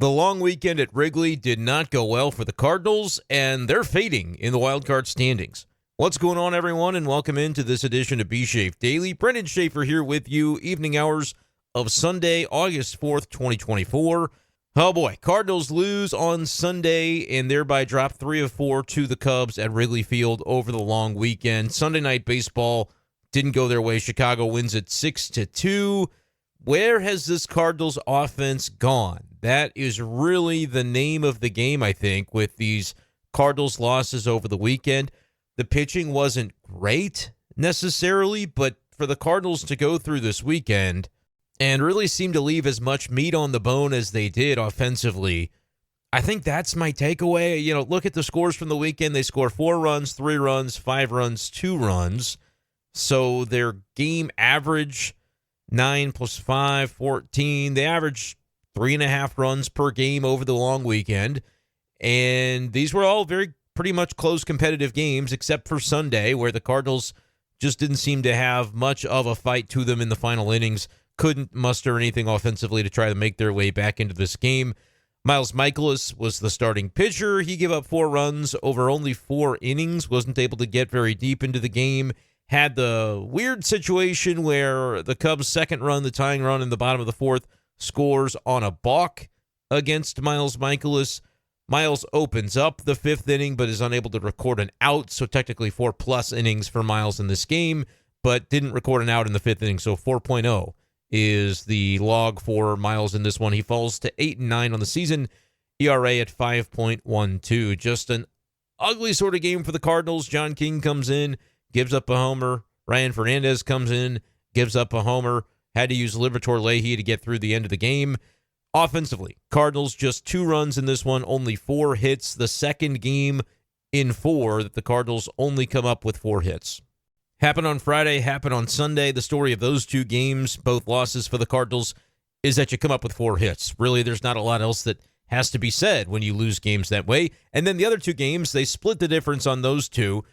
The long weekend at Wrigley did not go well for the Cardinals, and they're fading in the wildcard standings. What's going on, everyone, and welcome into this edition of b-schaeff Daily. Brenden Schaeffer here with you, evening hours of Sunday, August 4th, 2024. Oh boy, Cardinals lose on Sunday and thereby drop 3 of 4 to the Cubs at Wrigley Field over the long weekend. Sunday night baseball didn't go their way. Chicago wins it 6-2. Where has this Cardinals offense gone? That is really the name of the game, I think, with these Cardinals losses over the weekend. The pitching wasn't great necessarily, but for the Cardinals to go through this weekend and really seem to leave as much meat on the bone as they did offensively, I think that's my takeaway. You know, look at the scores from the weekend. They score 4 runs, 3 runs, 5 runs, 2 runs. So their game average, 9 plus 5, 14. They average 3.5 runs per game over the long weekend. And these were all pretty much close competitive games, except for Sunday, where the Cardinals just didn't seem to have much of a fight to them in the final innings. Couldn't muster anything offensively to try to make their way back into this game. Miles Michaelis was the starting pitcher. He gave up 4 runs over only 4 innings, wasn't able to get very deep into the game. Had the weird situation where the Cubs' second run, the tying run in the bottom of the 4th, scores on a balk against Miles Michaelis. Miles opens up the 5th inning, but is unable to record an out, so technically 4+ innings for Miles in this game, but didn't record an out in the 5th inning, so 4.0 is the log for Miles in this one. He falls to 8-9 on the season, ERA at 5.12. Just an ugly sort of game for the Cardinals. John King comes in, gives up a homer. Ryan Fernandez comes in, gives up a homer. Had to use Liberatore Leahy to get through the end of the game. Offensively, Cardinals just 2 runs in this one, only 4 hits. The second game in 4 that the Cardinals only come up with 4 hits. Happened on Friday, happened on Sunday. The story of those 2 games, both losses for the Cardinals, is that you come up with 4 hits. Really, there's not a lot else that has to be said when you lose games that way. And then the other 2 games, they split the difference on those 2.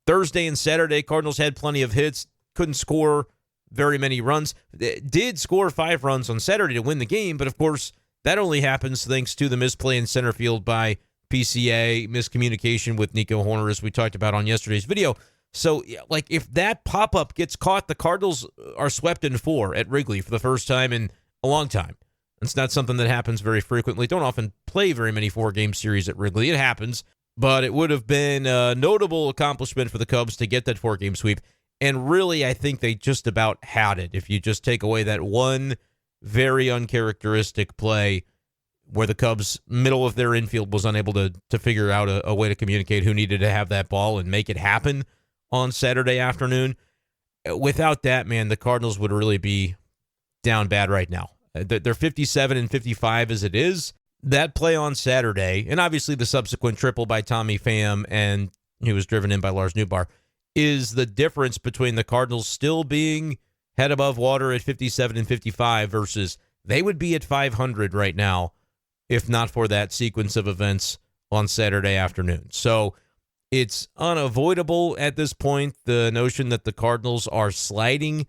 Thursday and Saturday, Cardinals had plenty of hits, couldn't score very many runs. They did score 5 runs on Saturday to win the game, but of course, that only happens thanks to the misplay in center field by PCA, miscommunication with Nico Horner, as we talked about on yesterday's video. So, like, if that pop-up gets caught, the Cardinals are swept in 4 at Wrigley for the first time in a long time. It's not something that happens very frequently. Don't often play very many 4-game series at Wrigley. It happens, but it would have been a notable accomplishment for the Cubs to get that 4-game sweep. And really, I think they just about had it. If you just take away that one very uncharacteristic play where the Cubs' middle of their infield was unable to figure out a way to communicate who needed to have that ball and make it happen on Saturday afternoon. Without that, man, the Cardinals would really be down bad right now. They're 57-55 as it is. That play on Saturday, and obviously the subsequent triple by Tommy Pham, and he was driven in by Lars Nootbaar, is the difference between the Cardinals still being head above water at 57-55 versus they would be at 500 right now if not for that sequence of events on Saturday afternoon. So it's unavoidable at this point, the notion that the Cardinals are sliding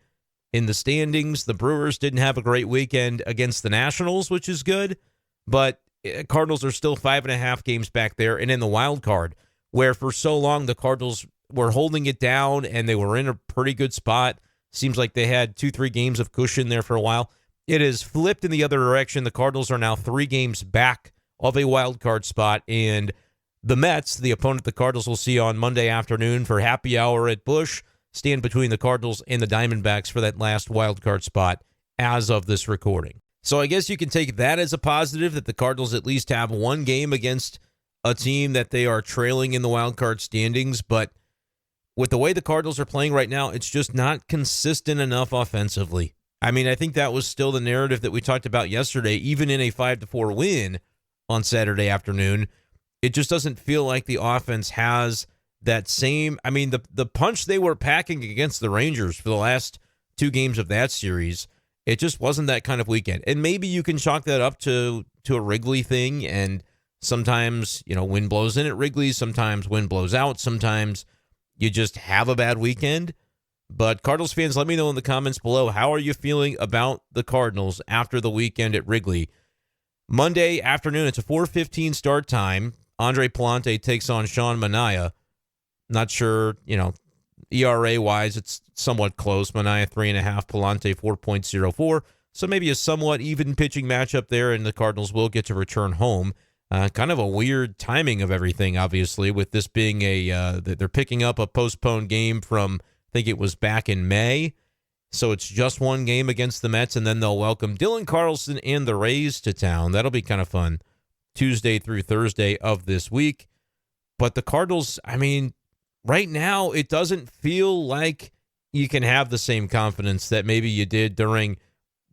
in the standings. The Brewers didn't have a great weekend against the Nationals, which is good, but Cardinals are still 5.5 games back there. And in the wild card, where for so long the Cardinals were holding it down and they were in a pretty good spot. Seems like they had 2-3 games of cushion there for a while. It has flipped in the other direction. The Cardinals are now 3 games back of a wild card spot, and the Mets, the opponent the Cardinals will see on Monday afternoon for happy hour at Busch, stand between the Cardinals and the Diamondbacks for that last wild card spot as of this recording. So I guess you can take that as a positive that the Cardinals at least have 1 game against a team that they are trailing in the wild card standings, but with the way the Cardinals are playing right now, it's just not consistent enough offensively. I mean, I think that was still the narrative that we talked about yesterday, even in a 5-4 win on Saturday afternoon. It just doesn't feel like the offense has that same, I mean, the punch they were packing against the Rangers for the last 2 games of that series, it just wasn't that kind of weekend. And maybe you can chalk that up to a Wrigley thing, and sometimes, wind blows in at Wrigley, sometimes wind blows out, sometimes you just have a bad weekend. But Cardinals fans, let me know in the comments below, how are you feeling about the Cardinals after the weekend at Wrigley? Monday afternoon, it's a 4:15 start time. Andre Palante takes on Sean Manaea. Not sure, ERA-wise, it's somewhat close. Manaea 3.5, Palante 4.04. So maybe a somewhat even pitching matchup there, and the Cardinals will get to return home. Kind of a weird timing of everything, obviously, with this being they're picking up a postponed game from, I think it was back in May. So it's just one game against the Mets, and then they'll welcome Dylan Carlson and the Rays to town. That'll be kind of fun, Tuesday through Thursday of this week. But the Cardinals, right now, it doesn't feel like you can have the same confidence that maybe you did during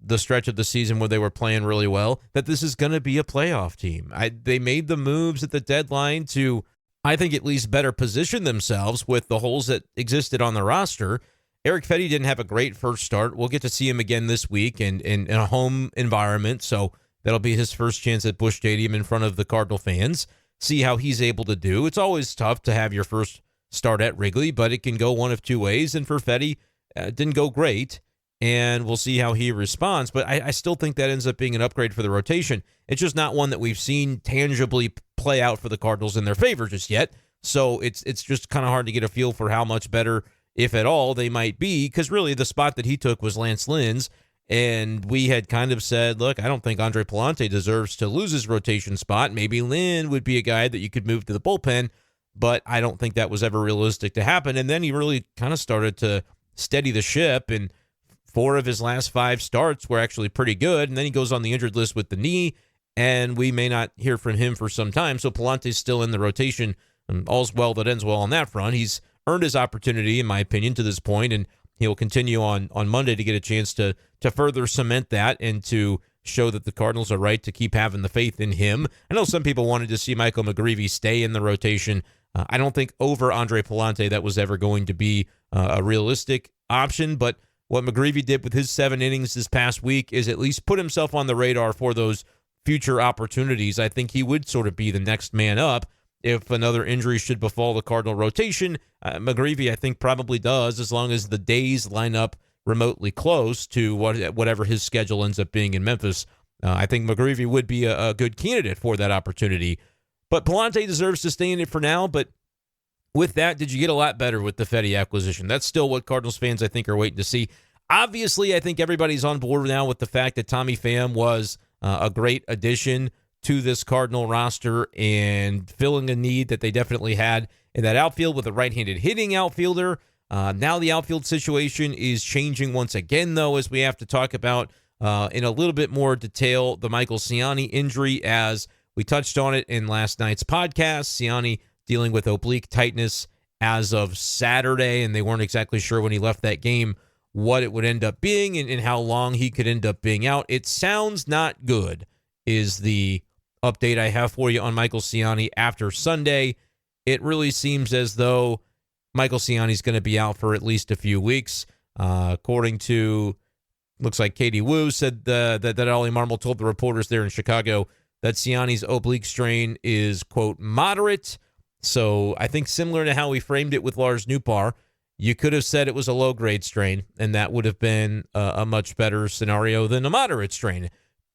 the stretch of the season where they were playing really well, that this is going to be a playoff team. They made the moves at the deadline to, I think, at least better position themselves with the holes that existed on the roster. Eric Fedde didn't have a great first start. We'll get to see him again this week and in a home environment, so that'll be his first chance at Busch Stadium in front of the Cardinal fans. See how he's able to do. It's always tough to have your first start at Wrigley, but it can go one of two ways, and for Fedde, it didn't go great, and we'll see how he responds. But I still think that ends up being an upgrade for the rotation. It's just not one that we've seen tangibly play out for the Cardinals in their favor just yet, so it's just kind of hard to get a feel for how much better, if at all, they might be, because really the spot that he took was Lance Lynn's, and we had kind of said, look, I don't think Andre Palante deserves to lose his rotation spot. Maybe Lynn would be a guy that you could move to the bullpen, but I don't think that was ever realistic to happen. And then he really kind of started to steady the ship, and 4 of his last 5 starts were actually pretty good, and then he goes on the injured list with the knee, and we may not hear from him for some time, so Palante's still in the rotation, and all's well that ends well on that front. He's earned his opportunity, in my opinion, to this point, and he'll continue on Monday to get a chance to further cement that and to show that the Cardinals are right to keep having the faith in him. I know some people wanted to see Michael McGreevy stay in the rotation. I don't think over Andre Palante that was ever going to be a realistic option, but what McGreevy did with his 7 innings this past week is at least put himself on the radar for those future opportunities. I think he would sort of be the next man up if another injury should befall the Cardinal rotation. McGreevy, I think, probably does, as long as the days line up remotely close to whatever his schedule ends up being in Memphis. I think McGreevy would be a good candidate for that opportunity. But Palante deserves to stay in it for now. But with that, did you get a lot better with the Fedde acquisition? That's still what Cardinals fans, I think, are waiting to see. Obviously, I think everybody's on board now with the fact that Tommy Pham was a great addition to this Cardinal roster and filling a need that they definitely had in that outfield with a right-handed hitting outfielder. Now the outfield situation is changing once again, though, as we have to talk about in a little bit more detail the Michael Siani injury, as we touched on it in last night's podcast. Siani dealing with oblique tightness as of Saturday, and they weren't exactly sure when he left that game what it would end up being and how long he could end up being out. It sounds not good, is the update I have for you on Michael Siani after Sunday. It really seems as though Michael Siani's going to be out for at least a few weeks. According to, looks like Katie Wu said that Ollie Marmol told the reporters there in Chicago that Siani's oblique strain is, quote, moderate. So I think similar to how we framed it with Lars Nootbaar, you could have said it was a low-grade strain, and that would have been a much better scenario than a moderate strain.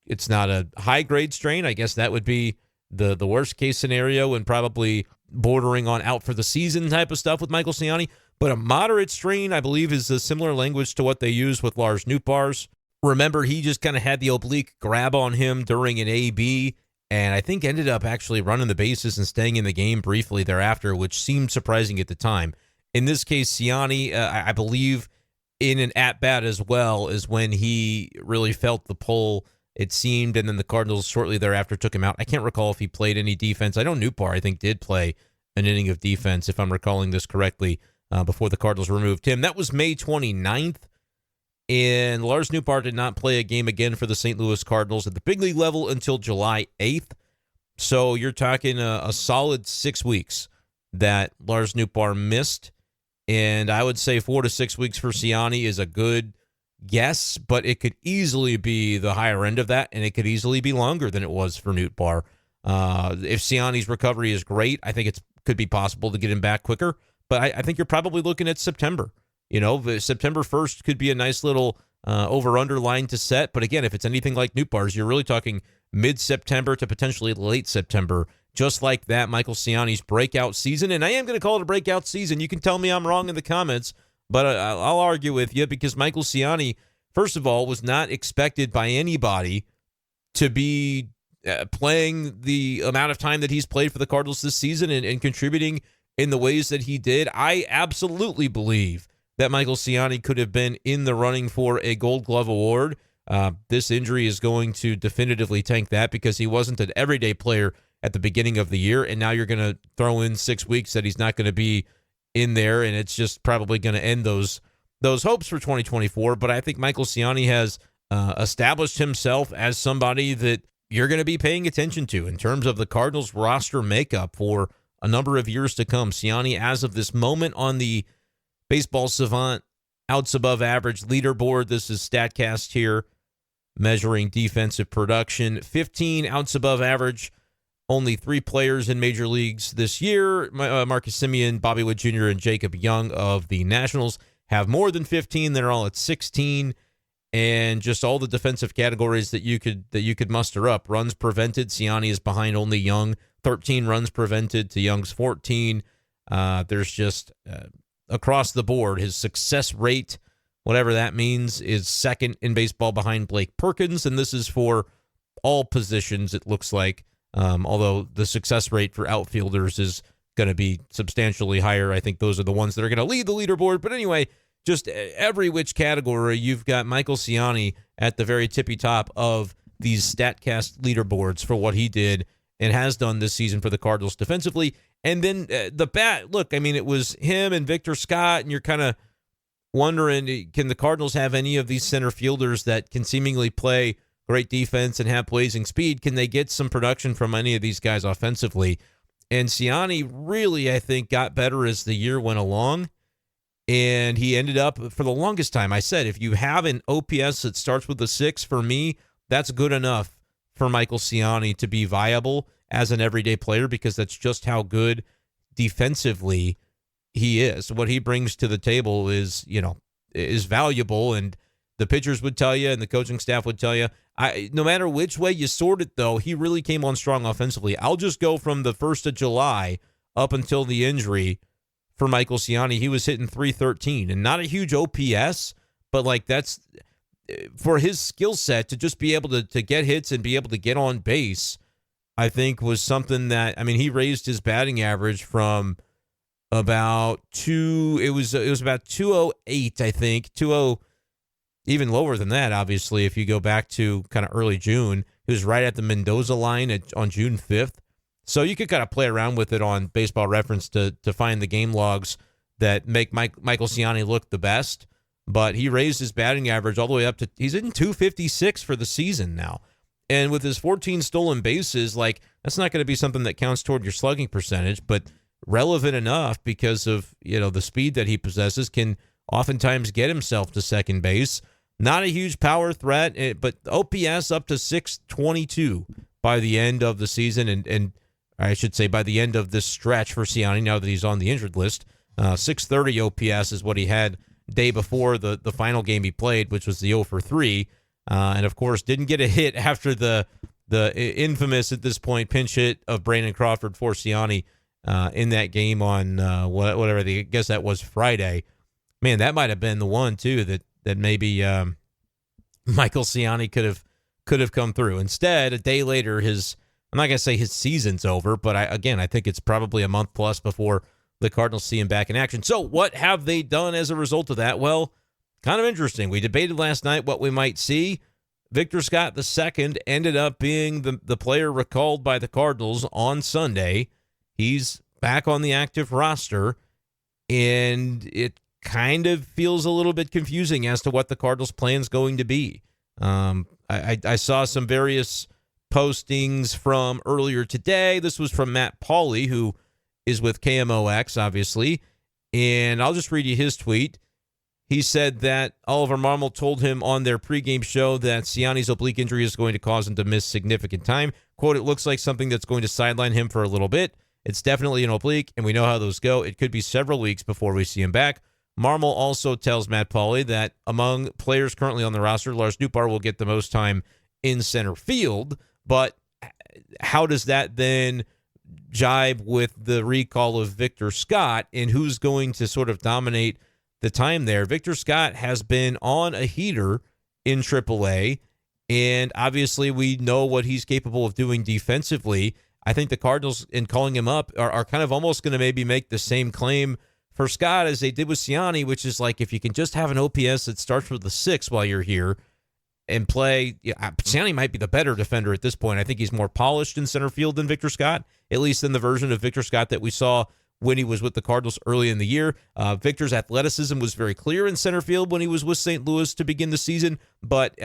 It's not a high-grade strain. I guess that would be the worst-case scenario and probably bordering on out for the season type of stuff with Michael Siani. But a moderate strain, I believe, is a similar language to what they use with Lars Nootbaar's. Remember, he just kind of had the oblique grab on him during an AB, and I think ended up actually running the bases and staying in the game briefly thereafter, which seemed surprising at the time. In this case, Siani, I believe, in an at-bat as well, is when he really felt the pull, it seemed, and then the Cardinals shortly thereafter took him out. I can't recall if he played any defense. I know Nootbaar, I think, did play an inning of defense, if I'm recalling this correctly, before the Cardinals removed him. That was May 29th, and Lars Nootbaar did not play a game again for the St. Louis Cardinals at the big league level until July 8th. So you're talking a solid 6 weeks that Lars Nootbaar missed, and I would say 4 to 6 weeks for Siani is a good guess, but it could easily be the higher end of that, and it could easily be longer than it was for Nootbaar. If Siani's recovery is great, I think it could be possible to get him back quicker, but I think you're probably looking at September. You know, September 1st could be a nice little over-under line to set, but again, if it's anything like Nootbaar's, you're really talking mid-September to potentially late September. Just like that, Michael Siani's breakout season, and I am going to call it a breakout season. You can tell me I'm wrong in the comments, but I'll argue with you because Michael Siani, first of all, was not expected by anybody to be playing the amount of time that he's played for the Cardinals this season and contributing in the ways that he did. I absolutely believe that Michael Siani could have been in the running for a Gold Glove award. This injury is going to definitively tank that because he wasn't an everyday player at the beginning of the year, and now you're going to throw in 6 weeks that he's not going to be in there, and it's just probably going to end those hopes for 2024. But I think Michael Siani has established himself as somebody that you're going to be paying attention to in terms of the Cardinals roster makeup for a number of years to come. Siani, as of this moment on the Baseball Savant outs above average leaderboard, this is StatCast here, measuring defensive production, 15 outs above average. Only 3 players in major leagues this year, Marcus Semien, Bobby Witt Jr., and Jacob Young of the Nationals, have more than 15. They're all at 16. And just all the defensive categories that you could muster up. Runs prevented, Siani is behind only Young. 13 runs prevented to Young's 14. There's just across the board, his success rate, whatever that means, is second in baseball behind Blake Perkins. And this is for all positions, it looks like. Although the success rate for outfielders is going to be substantially higher. I think those are the ones that are going to lead the leaderboard. But anyway, just every which category, you've got Michael Siani at the very tippy top of these StatCast leaderboards for what he did and has done this season for the Cardinals defensively. And then the bat, look, I mean, it was him and Victor Scott, and you're kind of wondering, can the Cardinals have any of these center fielders that can seemingly play great defense and have blazing speed? Can they get some production from any of these guys offensively? And Siani really, I think, got better as the year went along. And he ended up, for the longest time, I said, if you have an OPS that starts with a 6, for me, that's good enough for Michael Siani to be viable as an everyday player, because that's just how good defensively he is. What he brings to the table is valuable, and the pitchers would tell you and the coaching staff would tell you. No matter which way you sort it, though, he really came on strong offensively. I'll just go from the 1st of July up until the injury for Michael Siani. He was hitting .313, and not a huge OPS, but like that's for his skill set to just be able to get hits and be able to get on base, I think was something that, I mean, he raised his batting average from about it was about 208, I think, 20. Even lower than that, obviously, if you go back to kind of early June. He was right at the Mendoza line on June 5th. So you could kind of play around with it on Baseball Reference to find the game logs that make Michael Siani look the best. But he raised his batting average all the way up to, he's in 256 for the season now. And with his 14 stolen bases, like, that's not going to be something that counts toward your slugging percentage, but relevant enough because of, the speed that he possesses, can oftentimes get himself to second base. Not a huge power threat, but OPS up to 622 by the end of the season, and I should say by the end of this stretch for Siani, now that he's on the injured list. 630 OPS is what he had day before the final game he played, which was the 0 for 3. And, of course, didn't get a hit after the infamous, at this point, pinch hit of Brandon Crawford for Siani in that game on whatever, I guess that was Friday. Man, that might have been the one, too, that maybe Michael Siani could have come through. Instead, a day later, I'm not going to say his season's over, but I think it's probably a month plus before the Cardinals see him back in action. So what have they done as a result of that? Well, kind of interesting. We debated last night what we might see. Victor Scott II ended up being the player recalled by the Cardinals on Sunday. He's back on the active roster, and it kind of feels a little bit confusing as to what the Cardinals' plan is going to be. I saw some various postings from earlier today. This was from Matt Pauley, who is with KMOX, obviously, and I'll just read you his tweet. He said that Oliver Marmol told him on their pregame show that Siani's oblique injury is going to cause him to miss significant time. Quote, "It looks like something that's going to sideline him for a little bit. It's definitely an oblique, and we know how those go. It could be several weeks before we see him back." Marmol also tells Matt Pauley that among players currently on the roster, Lars Nootbaar will get the most time in center field, But how does that then jibe with the recall of Victor Scott and who's going to sort of dominate the time there? Victor Scott has been on a heater in AAA, and obviously we know what he's capable of doing defensively. I think the Cardinals, in calling him up, are kind of almost going to maybe make the same claim for Scott as they did with Siani, which is like, if you can just have an OPS that starts with the 6 while you're here and play. Siani might be the better defender at this point. I think he's more polished in center field than Victor Scott, at least in the version of Victor Scott that we saw when he was with the Cardinals early in the year. Victor's athleticism was very clear in center field when he was with St. Louis to begin the season, but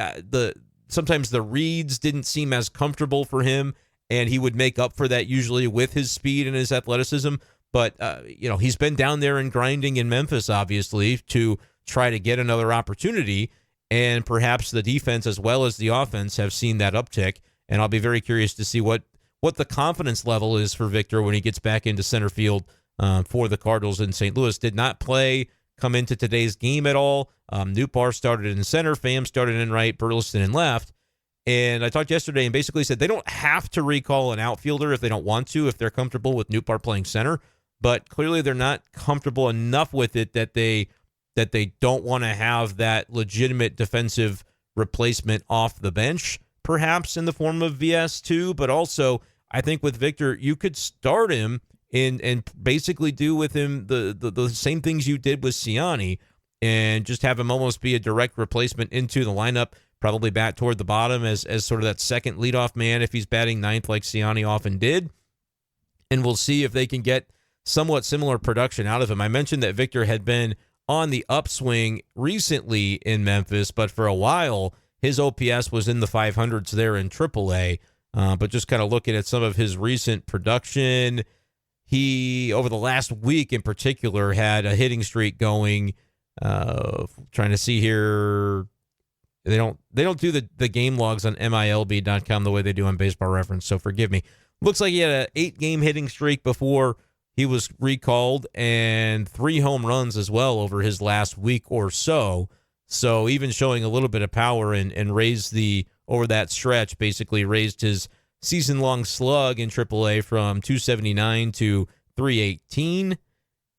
sometimes the reads didn't seem as comfortable for him, and he would make up for that usually with his speed and his athleticism. But, he's been down there and grinding in Memphis, obviously, to try to get another opportunity. And perhaps the defense as well as the offense have seen that uptick. And I'll be very curious to see what the confidence level is for Victor when he gets back into center field for the Cardinals in St. Louis. Did not come into today's game at all. Nootbaar started in center. Pham started in right. Burleson in left. And I talked yesterday and basically said they don't have to recall an outfielder if they don't want to, if they're comfortable with Nootbaar playing center. But clearly they're not comfortable enough with it that they don't want to have that legitimate defensive replacement off the bench, perhaps in the form of VS2. But also, I think with Victor, you could start him and basically do with him the same things you did with Siani and just have him almost be a direct replacement into the lineup, probably bat toward the bottom as sort of that second leadoff man if he's batting ninth like Siani often did. And we'll see if they can get somewhat similar production out of him. I mentioned that Victor had been on the upswing recently in Memphis, but for a while his OPS was in the 500s there in AAA. But just kind of looking at some of his recent production, he, over the last week in particular, had a hitting streak going. Trying to see here. They don't do the game logs on MILB.com the way they do on Baseball Reference, so forgive me. Looks like he had an 8-game hitting streak before he was recalled, and 3 home runs as well over his last week or so. So even showing a little bit of power and raised over that stretch, basically raised his season-long slug in AAA from 279 to 318,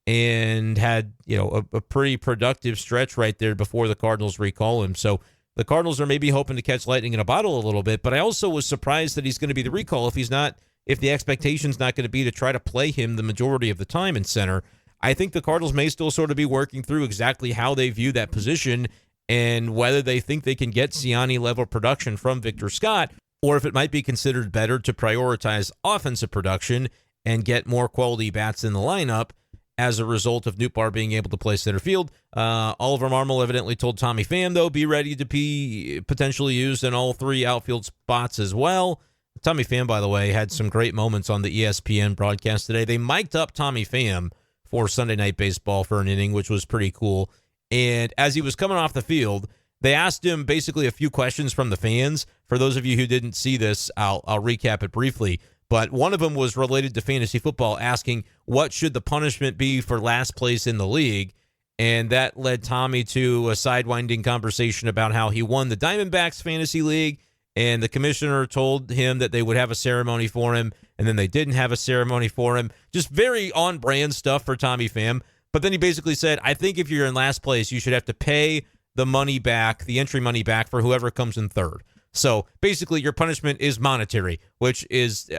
and had a pretty productive stretch right there before the Cardinals recall him. So the Cardinals are maybe hoping to catch lightning in a bottle a little bit, but I also was surprised that he's going to be the recall if the expectation's not going to be to try to play him the majority of the time in center. I think the Cardinals may still sort of be working through exactly how they view that position and whether they think they can get Siani-level production from Victor Scott, or if it might be considered better to prioritize offensive production and get more quality bats in the lineup as a result of Nootbaar being able to play center field. Oliver Marmol evidently told Tommy Pham, though, be ready to be potentially used in all 3 outfield spots as well. Tommy Pham, by the way, had some great moments on the ESPN broadcast today. They mic'd up Tommy Pham for Sunday Night Baseball for an inning, which was pretty cool. And as he was coming off the field, they asked him basically a few questions from the fans. For those of you who didn't see this, I'll recap it briefly. But one of them was related to fantasy football, asking what should the punishment be for last place in the league. And that led Tommy to a sidewinding conversation about how he won the Diamondbacks Fantasy League, and the commissioner told him that they would have a ceremony for him, and then they didn't have a ceremony for him. Just very on-brand stuff for Tommy Pham. But then he basically said, I think if you're in last place, you should have to pay the money back, the entry money back for whoever comes in third. So basically your punishment is monetary, which is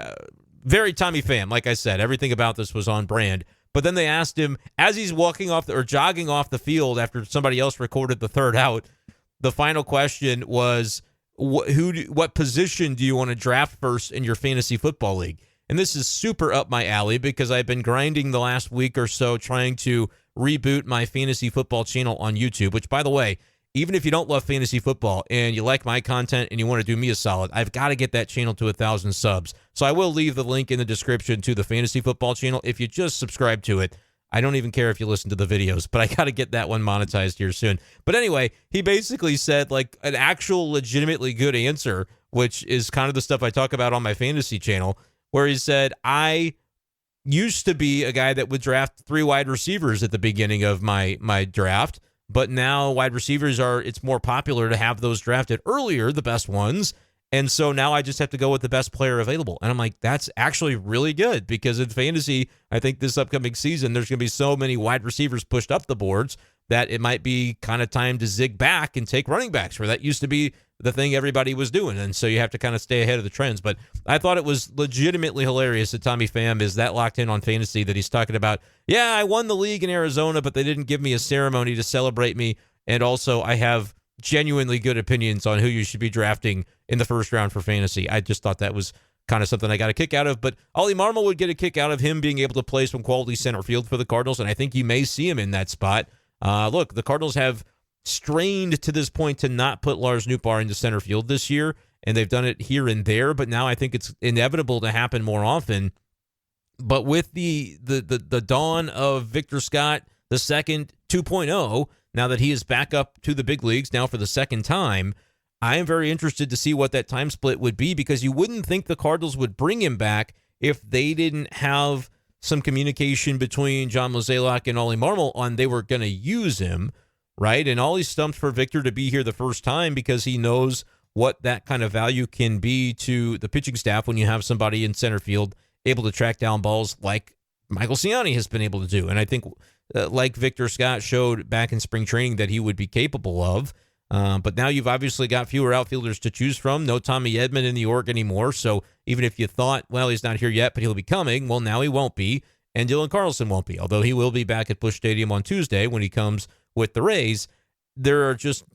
very Tommy Pham. Like I said, everything about this was on brand. But then they asked him, as he's walking off or jogging off the field after somebody else recorded the third out, the final question was, what position do you want to draft first in your fantasy football league? And this is super up my alley because I've been grinding the last week or so trying to reboot my fantasy football channel on YouTube, which, by the way, even if you don't love fantasy football and you like my content and you want to do me a solid, I've got to get that channel to 1,000 subs. So I will leave the link in the description to the fantasy football channel. If you just subscribe to it, I don't even care if you listen to the videos, but I got to get that one monetized here soon. But anyway, he basically said like an actual legitimately good answer, which is kind of the stuff I talk about on my fantasy channel, where he said, I used to be a guy that would draft 3 wide receivers at the beginning of my draft, but now wide receivers it's more popular to have those drafted earlier, the best ones, And so now I just have to go with the best player available. And I'm like, that's actually really good, because in fantasy, I think this upcoming season, there's going to be so many wide receivers pushed up the boards that it might be kind of time to zig back and take running backs, where that used to be the thing everybody was doing. And so you have to kind of stay ahead of the trends. But I thought it was legitimately hilarious that Tommy Pham is that locked in on fantasy that he's talking about, yeah, I won the league in Arizona, but they didn't give me a ceremony to celebrate me. And also I have genuinely good opinions on who you should be drafting in the first round for fantasy. I just thought that was kind of something I got a kick out of. But Ollie Marmol would get a kick out of him being able to play some quality center field for the Cardinals, and I think you may see him in that spot. Look, the Cardinals have strained to this point to not put Lars Nootbaar into center field this year, and they've done it here and there, but now I think it's inevitable to happen more often. But with the dawn of Victor Scott the second 2.0, now that he is back up to the big leagues now for the second time, I am very interested to see what that time split would be, because you wouldn't think the Cardinals would bring him back if they didn't have some communication between John Mozeliak and Ollie Marmol on they were going to use him, right? And Ollie's stumped for Victor to be here the first time because he knows what that kind of value can be to the pitching staff when you have somebody in center field able to track down balls like Michael Siani has been able to do. And I think like Victor Scott showed back in spring training that he would be capable of. But now you've obviously got fewer outfielders to choose from. No Tommy Edman in the org anymore. So even if you thought, well, he's not here yet, but he'll be coming, well, now he won't be. And Dylan Carlson won't be, although he will be back at Busch Stadium on Tuesday when he comes with the Rays. There are just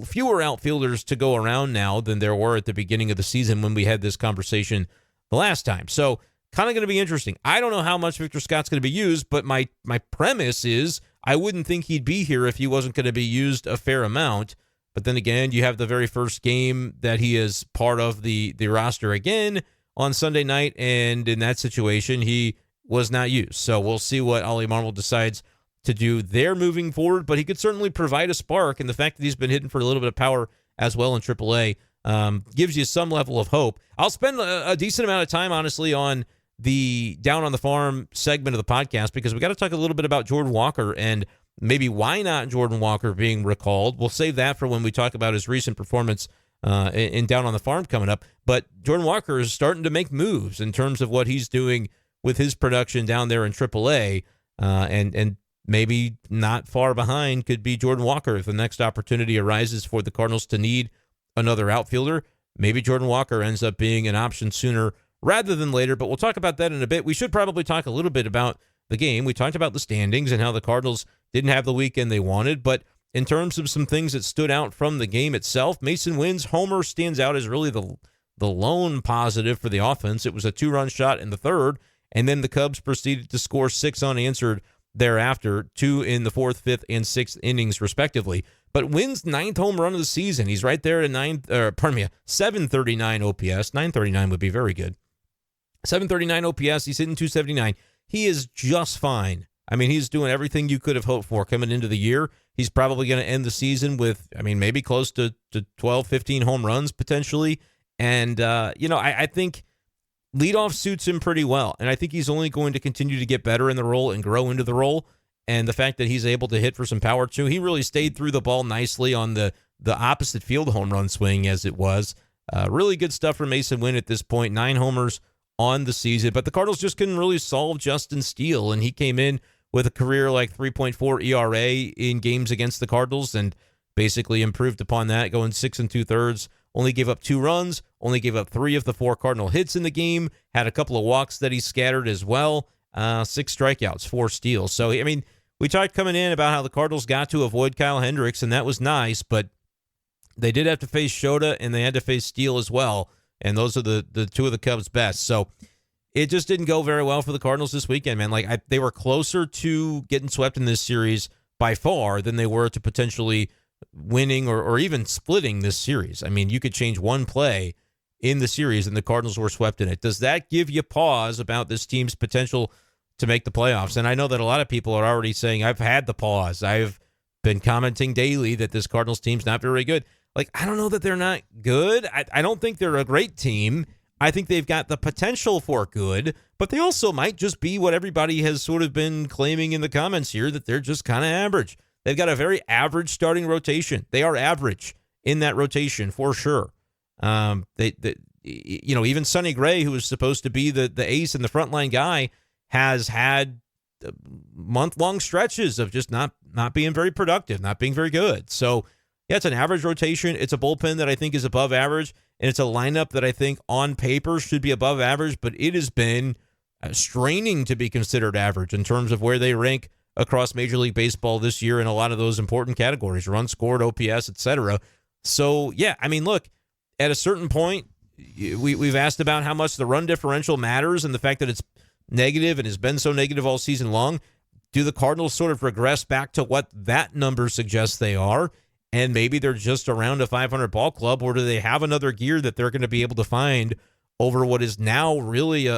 fewer outfielders to go around now than there were at the beginning of the season when we had this conversation the last time. So kind of going to be interesting. I don't know how much Victor Scott's going to be used, but my premise is I wouldn't think he'd be here if he wasn't going to be used a fair amount. But then again, you have the very first game that he is part of the roster again on Sunday night, and in that situation, he was not used. So we'll see what Ollie Marmol decides to do there moving forward, but he could certainly provide a spark, and the fact that he's been hitting for a little bit of power as well in AAA gives you some level of hope. I'll spend a decent amount of time, honestly, on the Down on the Farm segment of the podcast, because we got to talk a little bit about Jordan Walker and maybe why not Jordan Walker being recalled. We'll save that for when we talk about his recent performance in Down on the Farm coming up. But Jordan Walker is starting to make moves in terms of what he's doing with his production down there in AAA, and maybe not far behind could be Jordan Walker if the next opportunity arises for the Cardinals to need another outfielder. Maybe Jordan Walker ends up being an option sooner rather than later, but we'll talk about that in a bit. We should probably talk a little bit about the game. We talked about the standings and how the Cardinals didn't have the weekend they wanted, but in terms of some things that stood out from the game itself, Mason Wynn's homer stands out as really the lone positive for the offense. It was a 2-run shot in the third, and then the Cubs proceeded to score 6 unanswered thereafter, 2 in the 4th, 5th, and 6th innings, respectively. But Wynn's 9th home run of the season. He's right there at 739 OPS. 939 would be very good. 739 OPS. He's hitting 279. He is just fine. I mean, he's doing everything you could have hoped for coming into the year. He's probably going to end the season with, maybe close to 12, 15 home runs potentially. And, I think leadoff suits him pretty well. And I think he's only going to continue to get better in the role and grow into the role. And the fact that he's able to hit for some power, too. He really stayed through the ball nicely on the opposite field home run swing as it was. Really good stuff from Mason Wynn at this point. 9 homers on the season. But the Cardinals just couldn't really solve Justin Steele. And he came in with a career like 3.4 ERA in games against the Cardinals and basically improved upon that, going 6 2/3. Only gave up 2 runs, only gave up 3 of the 4 Cardinal hits in the game, had a couple of walks that he scattered as well, 6 strikeouts, 4 steals. So, we talked coming in about how the Cardinals got to avoid Kyle Hendricks, and that was nice, but they did have to face Shota, and they had to face Steele as well, and those are the 2 of the Cubs' best. So it just didn't go very well for the Cardinals this weekend, man. They were closer to getting swept in this series by far than they were to potentially winning or even splitting this series. You could change one play in the series and the Cardinals were swept in it. Does that give you pause about this team's potential to make the playoffs? And I know that a lot of people are already saying, I've had the pause. I've been commenting daily that this Cardinals team's not very good. I don't know that they're not good. I don't think they're a great team. I think they've got the potential for good, but they also might just be what everybody has sort of been claiming in the comments here, that they're just kind of average. They've got a very average starting rotation. They are average in that rotation for sure. Even Sonny Gray, who was supposed to be the ace and the frontline guy, has had month-long stretches of just not being very productive, not being very good. So, yeah, it's an average rotation. It's a bullpen that I think is above average, and it's a lineup that I think on paper should be above average, but it has been straining to be considered average in terms of where they rank across Major League Baseball this year in a lot of those important categories, runs scored, OPS, etc. So, yeah, I mean, look, at a certain point, we've asked about how much the run differential matters and the fact that it's negative and has been so negative all season long. Do the Cardinals sort of regress back to what that number suggests they are, and maybe they're just around a 500 ball club, or do they have another gear that they're going to be able to find over what is now really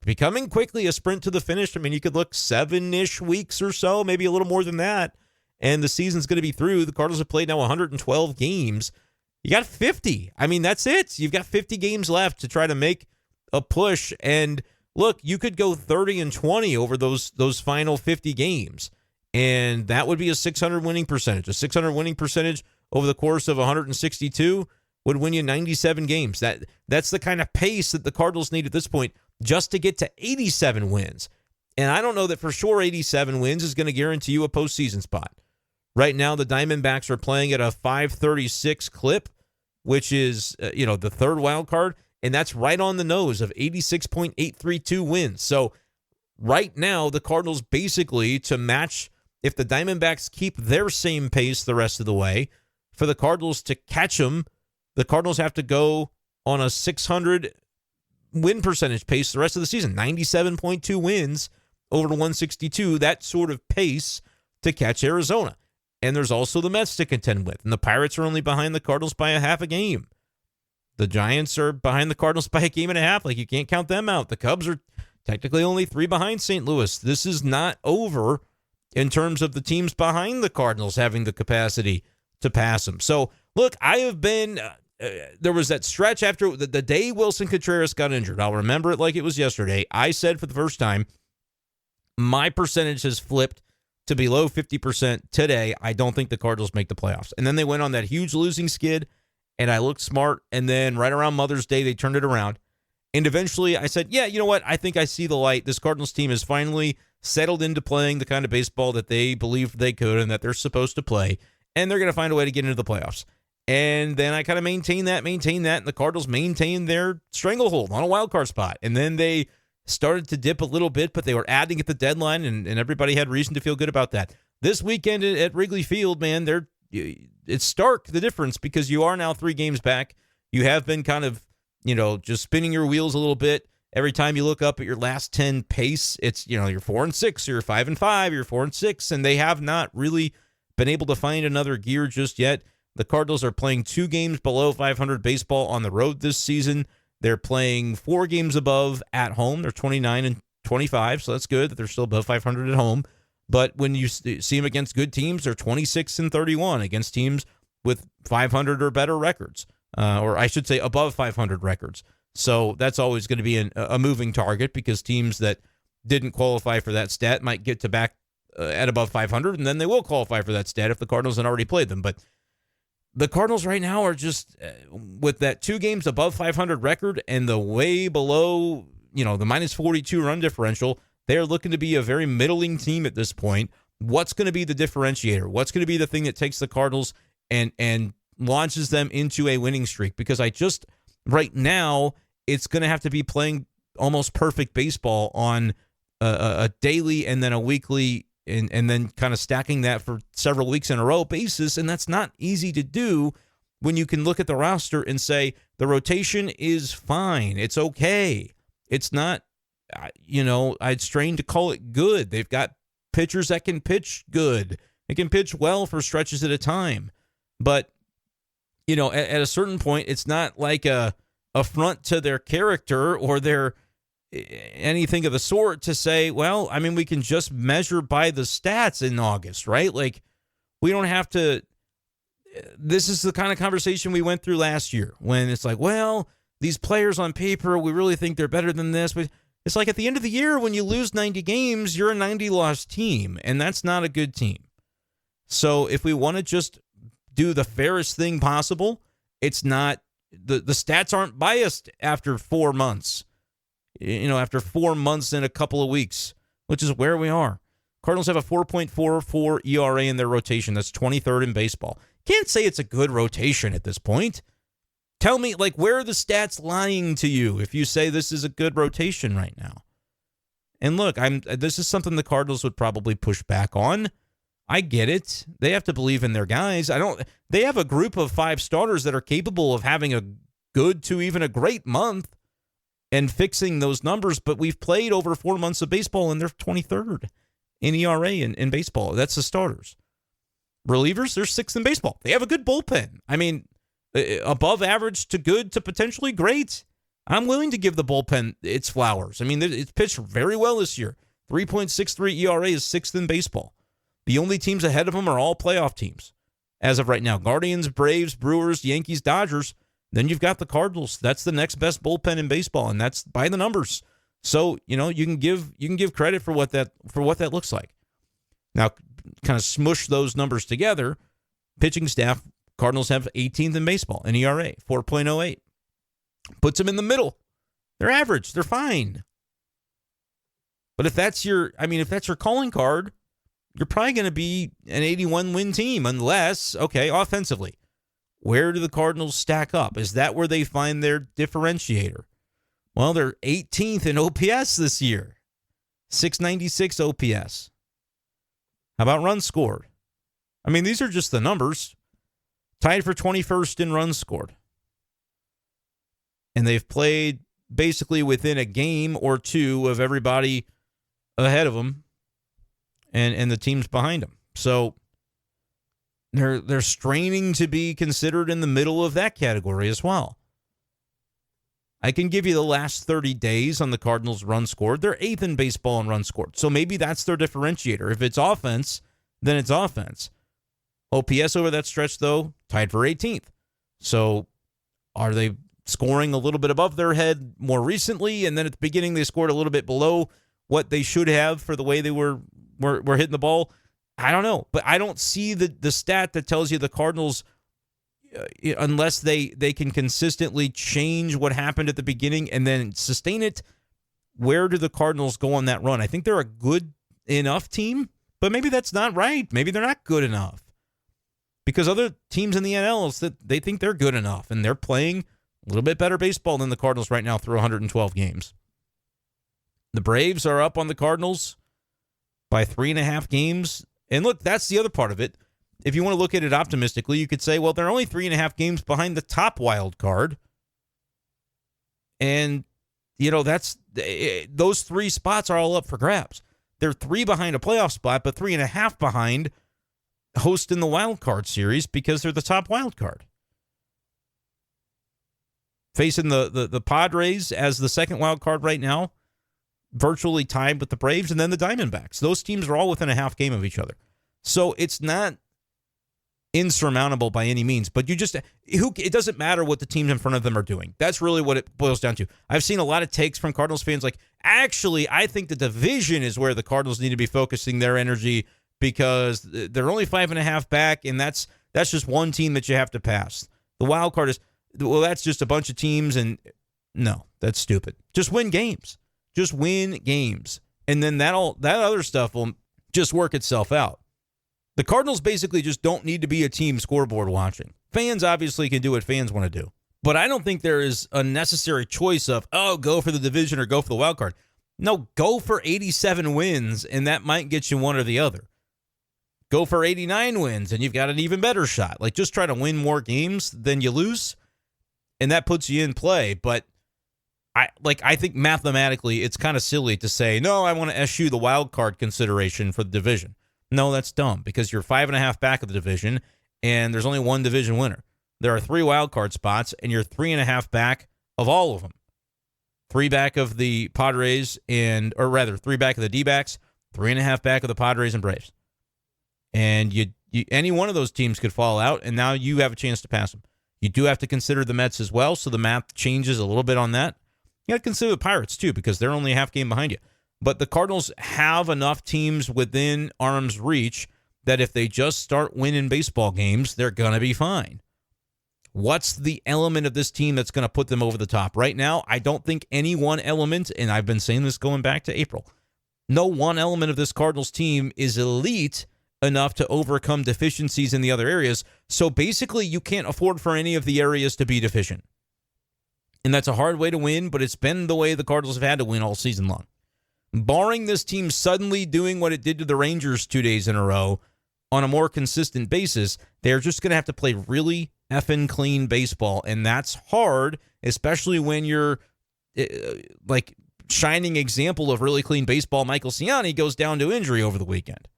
becoming quickly a sprint to the finish? I mean, you could look 7-ish weeks or so, maybe a little more than that, and the season's going to be through. The Cardinals have played now 112 games. You got 50. I mean, that's it. You've got 50 games left to try to make a push, and look, you could go 30-20 over those final 50 games, and that would be a 600 winning percentage. A 600 winning percentage over the course of 162 would win you 97 games. That's the kind of pace that the Cardinals need at this point just to get to 87 wins. And I don't know that for sure 87 wins is going to guarantee you a postseason spot. Right now, the Diamondbacks are playing at a 536 clip, which is the third wild card. And that's right on the nose of 86.832 wins. So right now, the Cardinals basically, to match, if the Diamondbacks keep their same pace the rest of the way, for the Cardinals to catch them, the Cardinals have to go on a 600 win percentage pace the rest of the season. 97.2 wins over to 162, that sort of pace to catch Arizona. And there's also the Mets to contend with. And the Pirates are only behind the Cardinals by a half a game. The Giants are behind the Cardinals by a game and a half. Like, you can't count them out. The Cubs are technically only 3 behind St. Louis. This is not over in terms of the teams behind the Cardinals having the capacity to pass them. So, look, I have been... there was that stretch after the day Wilson Contreras got injured. I'll remember it like it was yesterday. I said for the first time, my percentage has flipped to below 50% today. I don't think the Cardinals make the playoffs. And then they went on that huge losing skid, and I looked smart, and then right around Mother's Day, they turned it around. And eventually I said, yeah, you know what? I think I see the light. This Cardinals team has finally settled into playing the kind of baseball that they believed they could and that they're supposed to play, and they're going to find a way to get into the playoffs. And then I kind of maintained that, and the Cardinals maintained their stranglehold on a wild card spot. And then they started to dip a little bit, but they were adding at the deadline, and everybody had reason to feel good about that. This weekend at Wrigley Field, man, it's stark, the difference, because you are now 3 games back. You have been kind of, just spinning your wheels a little bit. Every time you look up at your last 10 pace, it's, you're 4-6, you're 5-5, you're 4-6, and they have not really been able to find another gear just yet. The Cardinals are playing 2 games below 500 baseball on the road this season. They're playing 4 games above at home. They're 29-25, so that's good that they're still above 500 at home. But when you see them against good teams, they're 26-31 against teams with 500 or better records, or I should say above 500 records. So that's always going to be a moving target, because teams that didn't qualify for that stat might get to back at above 500, and then they will qualify for that stat if the Cardinals had already played them. But the Cardinals right now are just, with that 2 games above 500 record and the way below, the minus 42 run differential, they're looking to be a very middling team at this point. What's going to be the differentiator? What's going to be the thing that takes the Cardinals and launches them into a winning streak? Because right now, it's going to have to be playing almost perfect baseball on a daily and then a weekly and then kind of stacking that for several weeks in a row basis. And that's not easy to do when you can look at the roster and say, the rotation is fine. It's okay. It's not, I'd strain to call it good. They've got pitchers that can pitch good. They can pitch well for stretches at a time. But, at a certain point, it's not like a affront to their character or their anything of the sort to say, well, I mean, we can just measure by the stats in August, right? Like, we don't have to. This is the kind of conversation we went through last year when it's like, well, these players on paper, we really think they're better than this. But it's like at the end of the year, when you lose 90 games, you're a 90-loss team, and that's not a good team. So if we want to just do the fairest thing possible, it's not the stats aren't biased after 4 months. After 4 months and a couple of weeks, which is where we are. Cardinals have a 4.44 ERA in their rotation. That's 23rd in baseball. Can't say it's a good rotation at this point. Tell me, where are the stats lying to you if you say this is a good rotation right now? And look, this is something the Cardinals would probably push back on. I get it. They have to believe in their guys. They have a group of 5 starters that are capable of having a good to even a great month and fixing those numbers, but we've played over 4 months of baseball and they're 23rd in ERA in baseball. That's the starters. Relievers, they're 6th in baseball. They have a good bullpen. I mean, above average to good to potentially great. I'm willing to give the bullpen its flowers. I mean, it's pitched very well this year. 3.63 ERA is 6th in baseball. The only teams ahead of them are all playoff teams as of right now. Guardians, Braves, Brewers, Yankees, Dodgers. Then you've got the Cardinals. That's the next best bullpen in baseball, and that's by the numbers. So, you can give credit for what that looks like. Now, kind of smush those numbers together. Pitching staff, Cardinals have 18th in baseball in ERA, 4.08. Puts them in the middle. They're average. They're fine. But if that's your calling card, you're probably going to be an 81-win team unless, offensively. Where do the Cardinals stack up? Is that where they find their differentiator? Well, they're 18th in OPS this year. 696 OPS. How about runs scored? I mean, these are just the numbers. Tied for 21st in runs scored. And they've played basically within a game or two of everybody ahead of them and the teams behind them. So they're straining to be considered in the middle of that category as well. I can give you the last 30 days on the Cardinals' run scored. They're 8th in baseball in runs scored. So maybe that's their differentiator. If it's offense, then it's offense. OPS over that stretch, though, tied for 18th. So are they scoring a little bit above their head more recently, and then at the beginning they scored a little bit below what they should have for the way they were hitting the ball? I don't know. But I don't see the stat that tells you the Cardinals, unless they can consistently change what happened at the beginning and then sustain it, where do the Cardinals go on that run? I think they're a good enough team, but maybe that's not right. Maybe they're not good enough. Because other teams in the NL, they think they're good enough, and they're playing a little bit better baseball than the Cardinals right now through 112 games. The Braves are up on the Cardinals by 3.5 games. And look, that's the other part of it. If you want to look at it optimistically, you could say, well, they're only 3.5 games behind the top wild card. And, that's those 3 spots are all up for grabs. They're 3 behind a playoff spot, but 3.5 behind hosting the wild card series because they're the top wild card. Facing the Padres as the second wild card right now, virtually tied with the Braves, and then the Diamondbacks. Those teams are all within a half game of each other. So it's not insurmountable by any means, but it doesn't matter what the teams in front of them are doing. That's really what it boils down to. I've seen a lot of takes from Cardinals fans like, actually, I think the division is where the Cardinals need to be focusing their energy because they're only 5.5 back, and that's just one team that you have to pass. The wild card is, well, that's just a bunch of teams, and no, that's stupid. Just win games. Just win games. And then that other stuff will just work itself out. The Cardinals basically just don't need to be a team scoreboard watching. Fans obviously can do what fans want to do. But I don't think there is a necessary choice of, go for the division or go for the wild card. No, go for 87 wins, and that might get you one or the other. Go for 89 wins, and you've got an even better shot. Just try to win more games than you lose, and that puts you in play. But I think mathematically it's kind of silly to say, no, I want to eschew the wild card consideration for the division. No, that's dumb because you're 5.5 back of the division and there's only one division winner. There are 3 wild card spots and you're 3.5 back of all of them. 3 back of the Padres 3 back of the D-backs, 3.5 back of the Padres and Braves. And you any one of those teams could fall out and now you have a chance to pass them. You do have to consider the Mets as well, so the math changes a little bit on that. You got to consider the Pirates, too, because they're only a half game behind you. But the Cardinals have enough teams within arm's reach that if they just start winning baseball games, they're going to be fine. What's the element of this team that's going to put them over the top? Right now, I don't think any one element, and I've been saying this going back to April, no one element of this Cardinals team is elite enough to overcome deficiencies in the other areas. So basically, you can't afford for any of the areas to be deficient. And that's a hard way to win, but it's been the way the Cardinals have had to win all season long. Barring this team suddenly doing what it did to the Rangers 2 days in a row on a more consistent basis, they're just going to have to play really effing clean baseball. And that's hard, especially when you're like shining example of really clean baseball. Michael Siani goes down to injury over the weekend.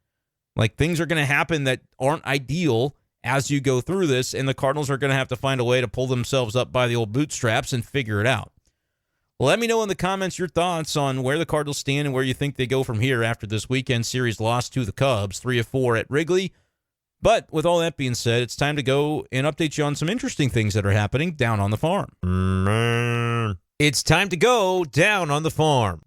Like, things are going to happen that aren't ideal as you go through this, and the Cardinals are going to have to find a way to pull themselves up by the old bootstraps and figure it out. Let me know in the comments your thoughts on where the Cardinals stand and where you think they go from here after this weekend series loss to the Cubs, 3-4 at Wrigley. But with all that being said, it's time to go and update you on some interesting things that are happening down on the farm. It's time to go down on the farm.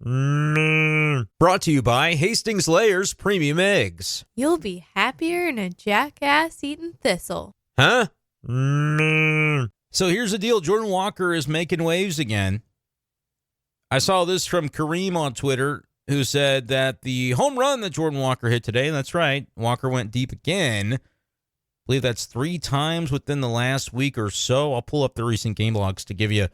Brought to you by Hastings Layers Premium Eggs. You'll be happier than a jackass eating thistle. Huh? So here's the deal. Jordan Walker is making waves again. I saw this from Kareem on Twitter, who said that the home run that Jordan Walker hit today, and that's right, Walker went deep again. I believe that's 3 times within the last week or so. I'll pull up the recent game logs to give you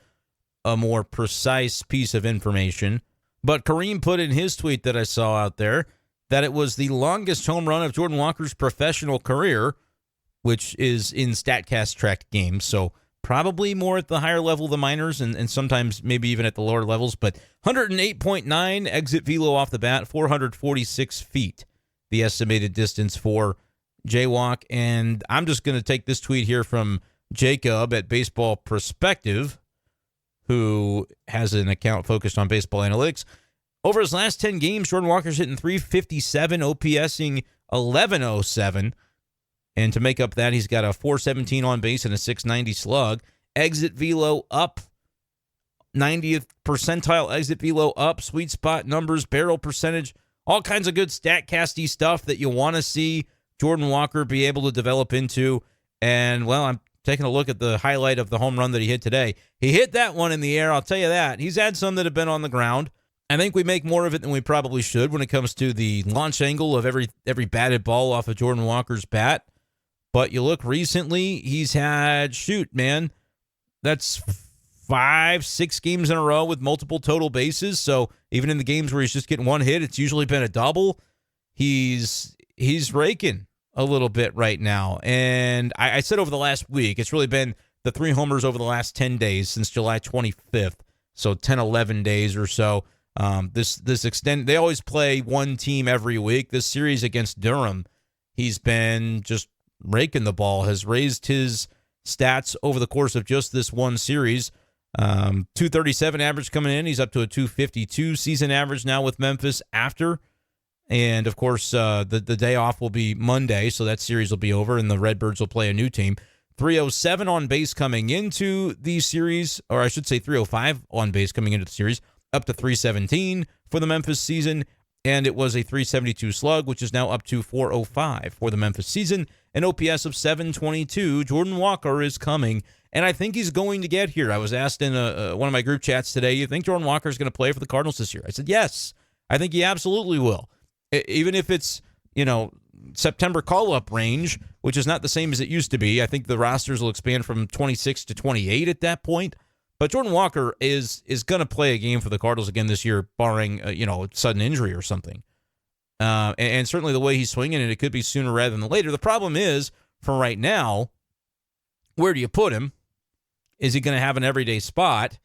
a more precise piece of information. But Kareem put in his tweet that I saw out there that it was the longest home run of Jordan Walker's professional career, which is in StatCast tracked games. So probably more at the higher level of the minors and sometimes maybe even at the lower levels. But 108.9 exit velo off the bat, 446 feet, the estimated distance for Jaywalk. And I'm just going to take this tweet here from Jacob at Baseball Perspective, who has an account focused on baseball analytics. Over his last 10 games, Jordan Walker's hitting .357, OPSing 1107. And to make up that, he's got a .417 on base and a .690 slug. Exit velo up, 90th percentile exit velo up, sweet spot numbers, barrel percentage, all kinds of good StatCasty stuff that you want to see Jordan Walker be able to develop into. And, well, I'm taking a look at the highlight of the home run that he hit today. He hit that one in the air, I'll tell you that. He's had some that have been on the ground. I think we make more of it than we probably should when it comes to the launch angle of every batted ball off of Jordan Walker's bat. But you look recently, he's had, that's 5-6 games in a row with multiple total bases. So even in the games where he's just getting one hit, it's usually been a double. He's raking a little bit right now. And I said over the last week, it's really been the 3 homers over the last 10 days since July 25th. So 10, 11 days or so. This extend, they always play one team every week. This series against Durham, he's been just raking the ball, has raised his stats over the course of just this one series. 237 average coming in. He's up to a 252 season average now with Memphis after. And, of course, the day off will be Monday, so that series will be over, and the Redbirds will play a new team. 307 on base coming into the series, or I should say 305 on base coming into the series, up to 317 for the Memphis season, and it was a 372 slug, which is now up to 405 for the Memphis season, an OPS of 722. Jordan Walker is coming, and I think he's going to get here. I was asked in one of my group chats today, you think Jordan Walker is going to play for the Cardinals this year? I said, yes, I think he absolutely will. Even if it's, September call-up range, which is not the same as it used to be. I think the rosters will expand from 26 to 28 at that point. But Jordan Walker is going to play a game for the Cardinals again this year, barring, sudden injury or something. And certainly the way he's swinging it could be sooner rather than later. The problem is, for right now, where do you put him? Is he going to have an everyday spot?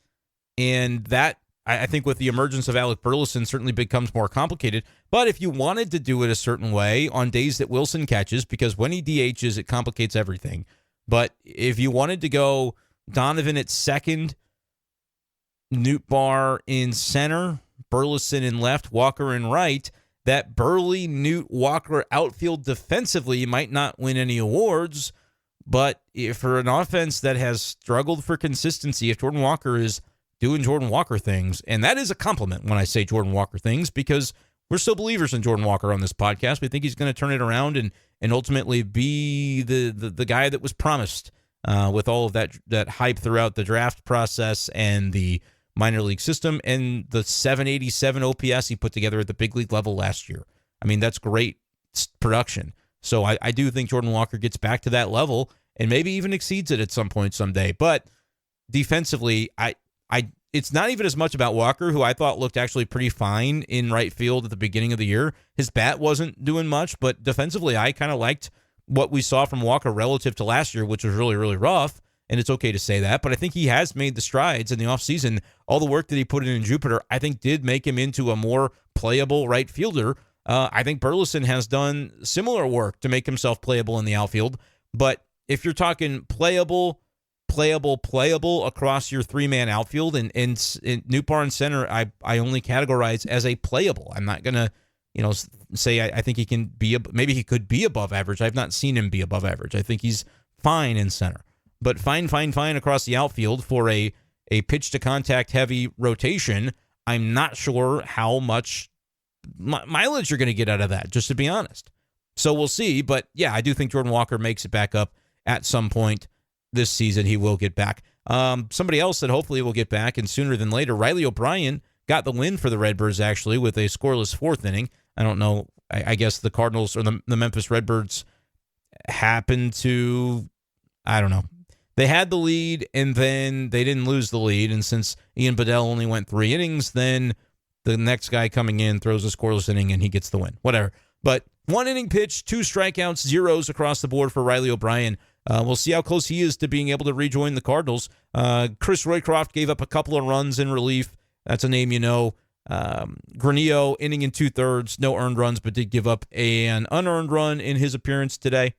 And that, I think with the emergence of Alec Burleson, certainly becomes more complicated. But if you wanted to do it a certain way on days that Wilson catches, because when he DHs, it complicates everything. But if you wanted to go Donovan at second, Nootbaar in center, Burleson in left, Walker in right, that Burley, Newt, Walker outfield defensively might not win any awards. But if for an offense that has struggled for consistency, if Jordan Walker is doing Jordan Walker things, and that is a compliment when I say Jordan Walker things, because we're still believers in Jordan Walker on this podcast. We think he's going to turn it around and ultimately be the guy that was promised with all of that hype throughout the draft process and the minor league system and the 787 OPS he put together at the big league level last year. I mean, that's great production. So I do think Jordan Walker gets back to that level and maybe even exceeds it at some point someday. But defensively, it's not even as much about Walker, who I thought looked actually pretty fine in right field at the beginning of the year. His bat wasn't doing much, but defensively, I kind of liked what we saw from Walker relative to last year, which was really, really rough. And it's okay to say that, but I think he has made the strides in the offseason. All the work that he put in Jupiter, I think, did make him into a more playable right fielder. I think Burleson has done similar work to make himself playable in the outfield. But if you're talking playable across your three-man outfield, and Nootbaar in center, I only categorize as a playable. I'm not going to say I think he can be, maybe he could be above average. I've not seen him be above average. I think he's fine in center. But fine across the outfield for a pitch-to-contact heavy rotation. I'm not sure how much mileage you're going to get out of that, just to be honest. So we'll see. But, yeah, I do think Jordan Walker makes it back up at some point this season. He will get back. Somebody else that hopefully will get back, and sooner than later, Riley O'Brien got the win for the Redbirds, actually, with a scoreless fourth inning. I don't know. I guess the Cardinals or the Memphis Redbirds happened to, I don't know. They had the lead, and then they didn't lose the lead. And since Ian Bedell only went 3 innings, then the next guy coming in throws a scoreless inning, and he gets the win. Whatever. But 1 inning pitch, 2 strikeouts, zeros across the board for Riley O'Brien. We'll see how close he is to being able to rejoin the Cardinals. Chris Roycroft gave up a couple of runs in relief. That's a name you know. Granillo, inning and 2/3, no earned runs, but did give up an unearned run in his appearance today.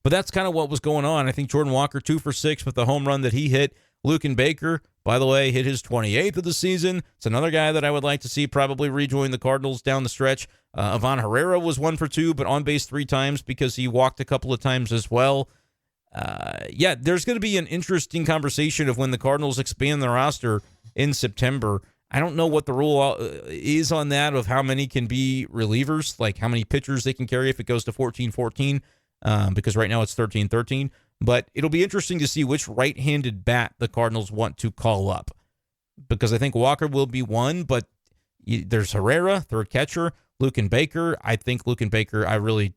But that's kind of what was going on. I think Jordan Walker, 2 for 6 with the home run that he hit. Luken Baker, by the way, hit his 28th of the season. It's another guy that I would like to see probably rejoin the Cardinals down the stretch. Ivan Herrera was 1 for 2, but on base 3 times because he walked a couple of times as well. There's going to be an interesting conversation of when the Cardinals expand their roster in September. I don't know what the rule is on that of how many can be relievers, like how many pitchers they can carry if it goes to 14-14. Because right now it's 13-13. But it'll be interesting to see which right-handed bat the Cardinals want to call up. Because I think Walker will be one, but there's Herrera, third catcher, Luken Baker. I think Luken Baker, I really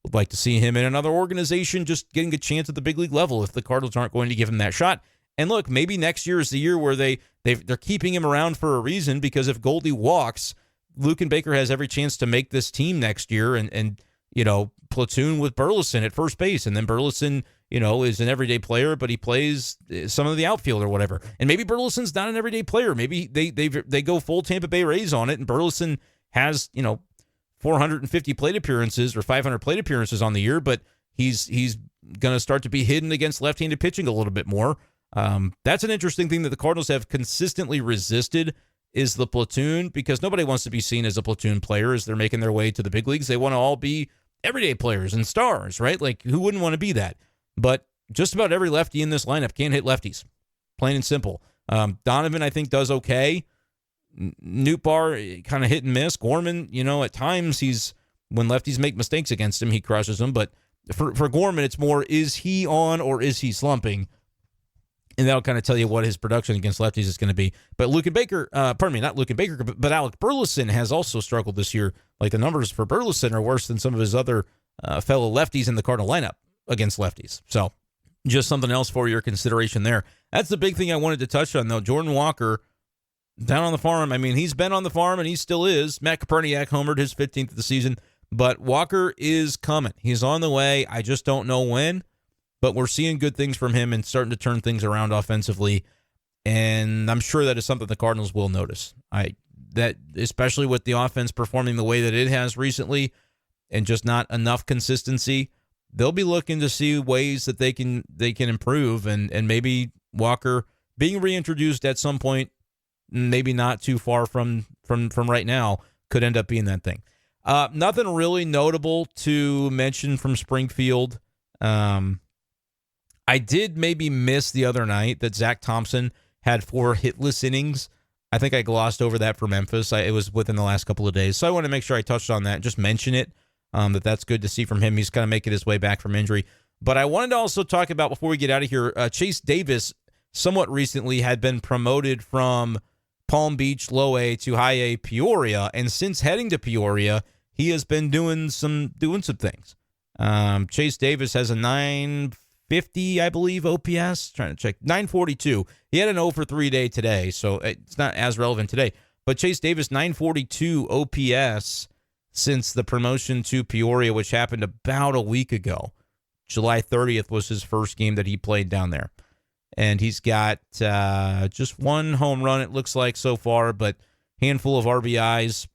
would like to see him in another organization just getting a chance at the big league level if the Cardinals aren't going to give him that shot. And look, maybe next year is the year where they're keeping him around for a reason, because if Goldie walks, Luken Baker has every chance to make this team next year and platoon with Burleson at first base. And then Burleson, is an everyday player, but he plays some of the outfield or whatever. And maybe Burleson's not an everyday player. Maybe they go full Tampa Bay Rays on it, and Burleson has, 450 plate appearances or 500 plate appearances on the year, but he's going to start to be hidden against left-handed pitching a little bit more. That's an interesting thing that the Cardinals have consistently resisted, is the platoon, because nobody wants to be seen as a platoon player as they're making their way to the big leagues. They want to all be everyday players and stars, right? Like, who wouldn't want to be that? But just about every lefty in this lineup can't hit lefties, plain and simple. Donovan, I think, does okay. Nootbaar, kind of hit and miss. Gorman, at times when lefties make mistakes against him, he crushes them. But for Gorman, it's more, is he on or is he slumping? And that'll kind of tell you what his production against lefties is going to be. But Luken Baker, not Luken Baker, but Alec Burleson has also struggled this year. Like, the numbers for Burleson are worse than some of his other fellow lefties in the Cardinal lineup against lefties. So just something else for your consideration there. That's the big thing I wanted to touch on, though. Jordan Walker, down on the farm. I mean, he's been on the farm, and he still is. Matt Koperniak homered his 15th of the season. But Walker is coming. He's on the way. I just don't know when. But we're seeing good things from him and starting to turn things around offensively. And I'm sure that is something the Cardinals will notice. That especially with the offense performing the way that it has recently and just not enough consistency, they'll be looking to see ways that they can improve, and maybe Walker being reintroduced at some point, maybe not too far from right now, could end up being that thing. Nothing really notable to mention from Springfield. I did maybe miss the other night that Zach Thompson had 4 hitless innings. I think I glossed over that for Memphis. It was within the last couple of days. So I want to make sure I touched on that and just mention it, that's good to see from him. He's kind of making his way back from injury. But I wanted to also talk about, before we get out of here, Chase Davis somewhat recently had been promoted from Palm Beach Low A to High A Peoria, and since heading to Peoria, he has been doing some things. Chase Davis has a 950, I believe, OPS. Trying to check. 942. He had an 0 for 3 day today, so it's not as relevant today. But Chase Davis, 942 OPS since the promotion to Peoria, which happened about a week ago. July 30th was his first game that he played down there. And he's got just one home run, it looks like, so far, but handful of RBIs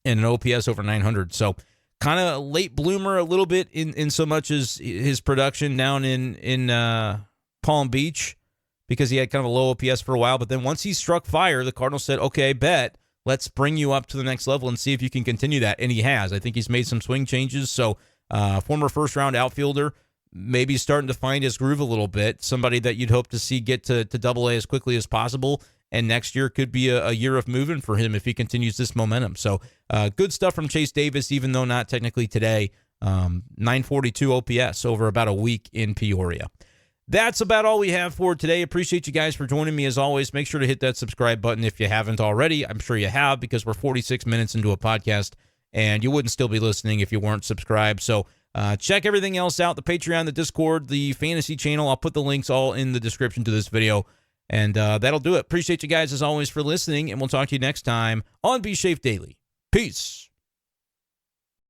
and an OPS over 900. So kind of a late bloomer a little bit in so much as his production down in Palm Beach, because he had kind of a low OPS for a while. But then once he struck fire, the Cardinals said, okay, bet, let's bring you up to the next level and see if you can continue that. And he has. I think he's made some swing changes. So former first-round outfielder, maybe starting to find his groove a little bit. Somebody that you'd hope to see get to Double-A as quickly as possible. And next year could be a year of moving for him if he continues this momentum. So good stuff from Chase Davis, even though not technically today. 942 OPS over about a week in Peoria. That's about all we have for today. Appreciate you guys for joining me as always. Make sure to hit that subscribe button if you haven't already. I'm sure you have, because we're 46 minutes into a podcast, and you wouldn't still be listening if you weren't subscribed. So check everything else out, the Patreon, the Discord, the fantasy channel. I'll put the links all in the description to this video. And that'll do it. Appreciate you guys as always for listening, and we'll talk to you next time on B-Schaeff Daily. Peace.